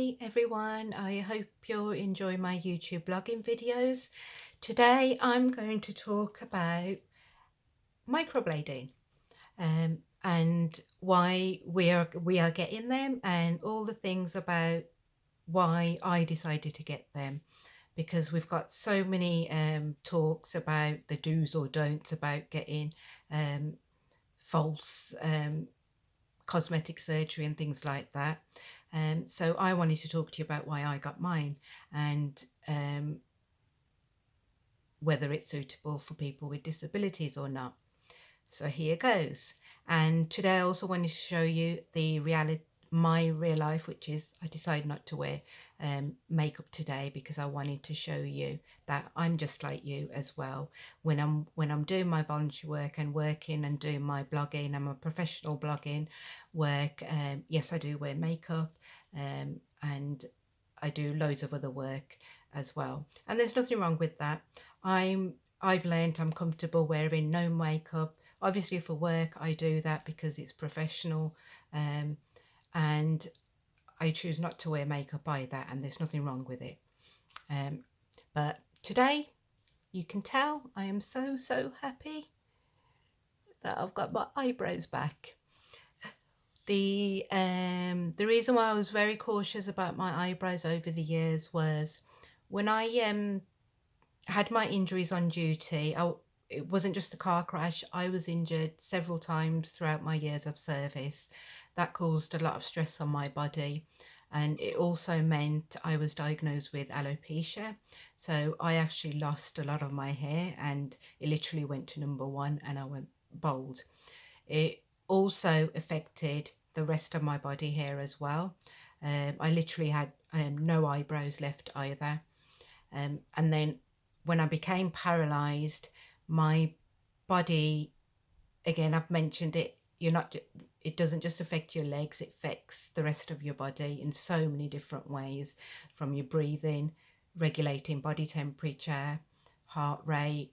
Hi everyone, I hope you're enjoying my YouTube blogging videos. Today I'm going to talk about microblading and why we are getting them, and all the things about why I decided to get them, because we've got so many talks about the do's or don'ts about getting false cosmetic surgery and things like that. So I wanted to talk to you about why I got mine, and whether it's suitable for people with disabilities or not. So here goes. And today I also wanted to show you my real life, which is I decided not to wear makeup today because I wanted to show you that I'm just like you as well. When I'm doing my volunteer work and working and doing my blogging and my professional blogging work, yes, I do wear makeup, and I do loads of other work as well, and there's nothing wrong with that. I've learned I'm comfortable wearing no makeup. Obviously for work I do that because it's professional, and I choose not to wear makeup either, and there's nothing wrong with it. But today you can tell I am so happy that I've got my eyebrows back. The reason why I was very cautious about my eyebrows over the years was when I had my injuries on duty. It wasn't just a car crash. I was injured several times throughout my years of service. That caused a lot of stress on my body, and it also meant I was diagnosed with alopecia. So I actually lost a lot of my hair, and it literally went to number 1, and I went bald. It also affected the rest of my body hair as well. I literally had no eyebrows left either. And then when I became paralysed, my body, again, I've mentioned it, it doesn't just affect your legs, it affects the rest of your body in so many different ways, from your breathing, regulating body temperature, heart rate,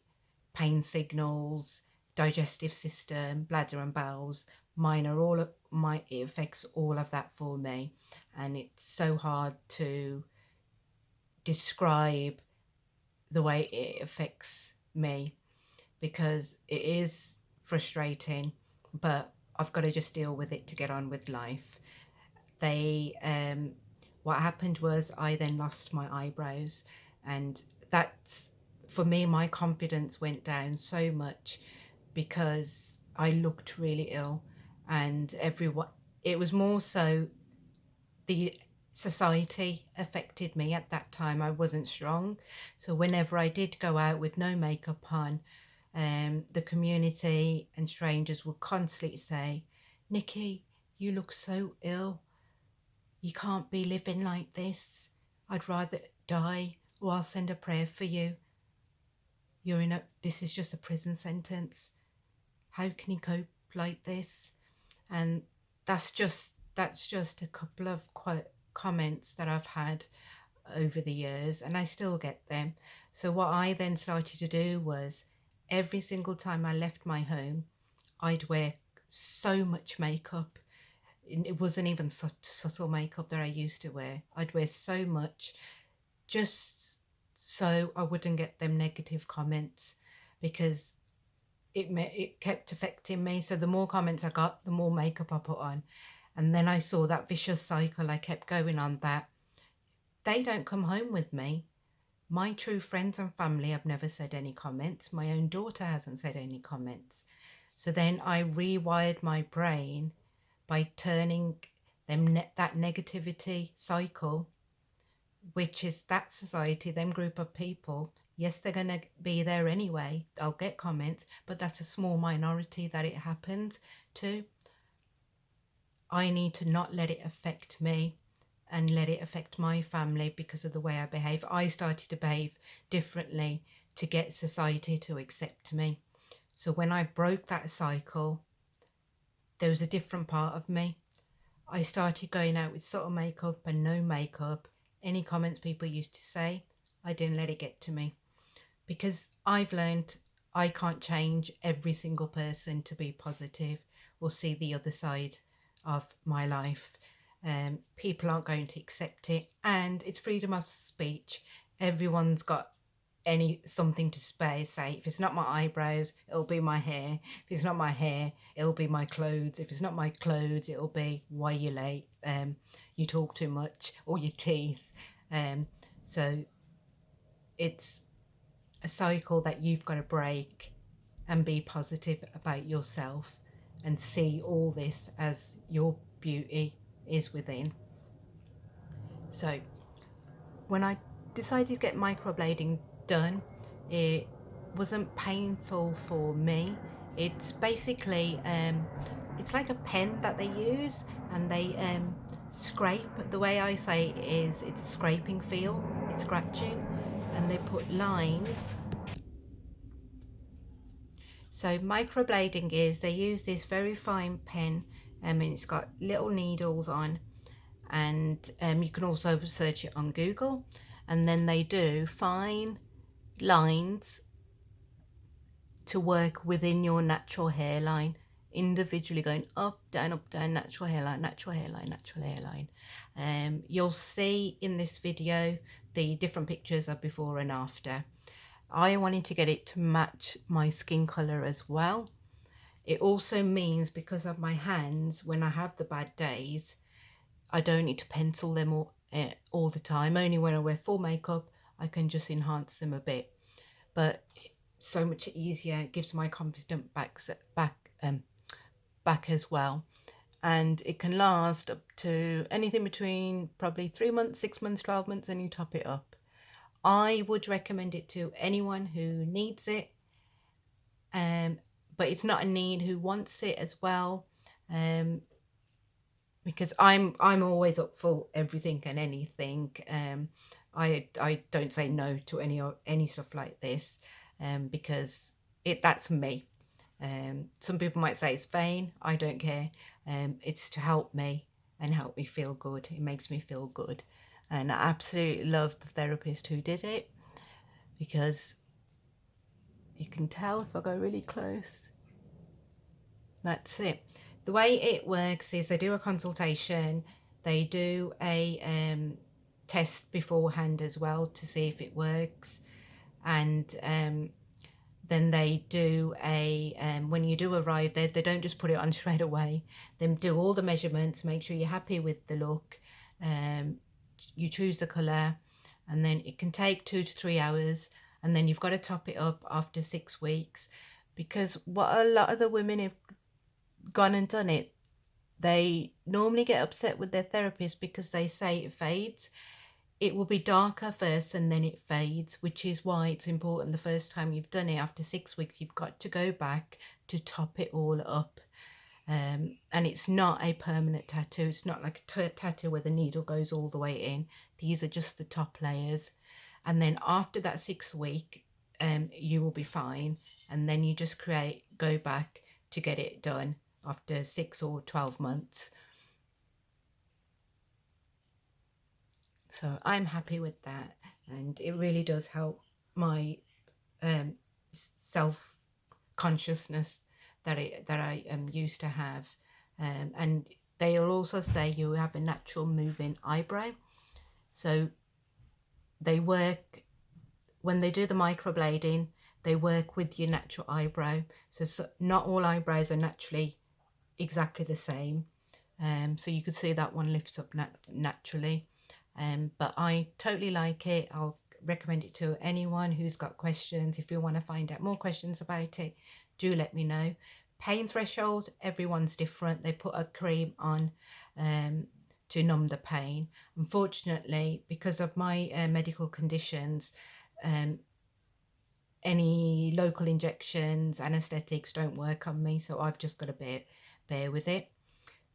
pain signals, digestive system, bladder and bowels. It affects all of that for me, and it's so hard to describe the way it affects me, because it is frustrating, but I've got to just deal with it to get on with life. What happened was I then lost my eyebrows, and that's, for me, my confidence went down so much because I looked really ill, and it was more so the society affected me at that time. I wasn't strong, so whenever I did go out with no makeup on, the community and strangers would constantly say, "Nikki, you look so ill. You can't be living like this. I'd rather die, or I'll send a prayer for you. This is just a prison sentence. How can you cope like this?" And that's just a couple of comments that I've had over the years, and I still get them. So what I then started to do was, every single time I left my home, I'd wear so much makeup. It wasn't even such subtle makeup that I used to wear. I'd wear so much just so I wouldn't get them negative comments, because it kept affecting me. So the more comments I got, the more makeup I put on. And then I saw that vicious cycle. I kept going on that. They don't come home with me. My true friends and family have never said any comments. My own daughter hasn't said any comments. So then I rewired my brain by turning that negativity cycle, which is that society, them group of people. Yes, they're going to be there anyway. I'll get comments, but that's a small minority that it happens to. I need to not let it affect me and let it affect my family because of the way I behave. I started to behave differently to get society to accept me. So when I broke that cycle, there was a different part of me. I started going out with subtle makeup and no makeup. Any comments people used to say, I didn't let it get to me, because I've learned I can't change every single person to be positive or see the other side of my life. People aren't going to accept it, and it's freedom of speech. Everyone's got something to say. If it's not my eyebrows, it'll be my hair. If it's not my hair, it'll be my clothes. If it's not my clothes, it'll be why you're late, you talk too much, or your teeth. So it's a cycle that you've got to break and be positive about yourself and see all this as your beauty is within. So when I decided to get microblading done, it wasn't painful for me. It's basically it's like a pen that they use, and they scrape. The way I say it is, it's a scraping feel, it's scratching, and they put lines. So microblading is, they use this very fine pen, and it's got little needles on, and you can also search it on Google, and then they do fine lines to work within your natural hairline, individually going up, down, natural hairline, natural hairline, natural hairline. You'll see in this video the different pictures of before and after. I wanted to get it to match my skin colour as well. It also means, because of my hands, when I have the bad days, I don't need to pencil them all the time. Only when I wear full makeup, I can just enhance them a bit. But so much easier, it gives my confidence back as well. And it can last up to anything between probably 3 months, 6 months, 12 months, and you top it up. I would recommend it to anyone who needs it, but it's not a need, who wants it as well, because I'm always up for everything and anything. I don't say no to any stuff like this, because that's me. Some people might say it's vain. I don't care. It's to help me and help me feel good. It makes me feel good. And I absolutely love the therapist who did it, because you can tell if I go really close. That's it. The way it works is they do a consultation, they do a test beforehand as well to see if it works, and then they do when you do arrive there, they don't just put it on straight away. They do all the measurements, make sure you're happy with the look, you choose the colour, and then it can take 2 to 3 hours, and then you've got to top it up after 6 weeks. Because what a lot of the women have gone and done it, they normally get upset with their therapist because they say it fades. It will be darker first and then it fades, which is why it's important the first time you've done it, after 6 weeks, you've got to go back to top it all up. And it's not a permanent tattoo. It's not like a tattoo where the needle goes all the way in. These are just the top layers. And then after that 6 week, you will be fine. And then you just go back to get it done after 6 or 12 months. So I'm happy with that, and it really does help my self-consciousness that I used to have. And they'll also say you have a natural moving eyebrow. So they work, when they do the microblading, they work with your natural eyebrow. So not all eyebrows are naturally exactly the same. So you could see that one lifts up naturally. But I totally like it. I'll recommend it to anyone who's got questions. If you want to find out more questions about it, do let me know. Pain threshold, everyone's different. They put a cream on to numb the pain. Unfortunately, because of my medical conditions, any local injections, anesthetics don't work on me, so I've just got to bear with it.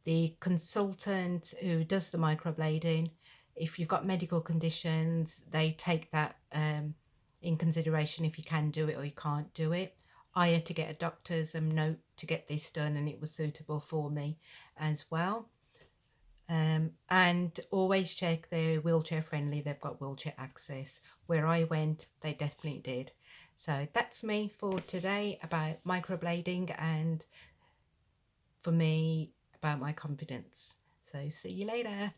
The consultant who does the microblading, if you've got medical conditions, they take that in consideration if you can do it or you can't do it. I had to get a doctor's note to get this done, and it was suitable for me as well. And always check they're wheelchair friendly. They've got wheelchair access. Where I went, they definitely did. So that's me for today about microblading, and for me about my confidence. So So see you later.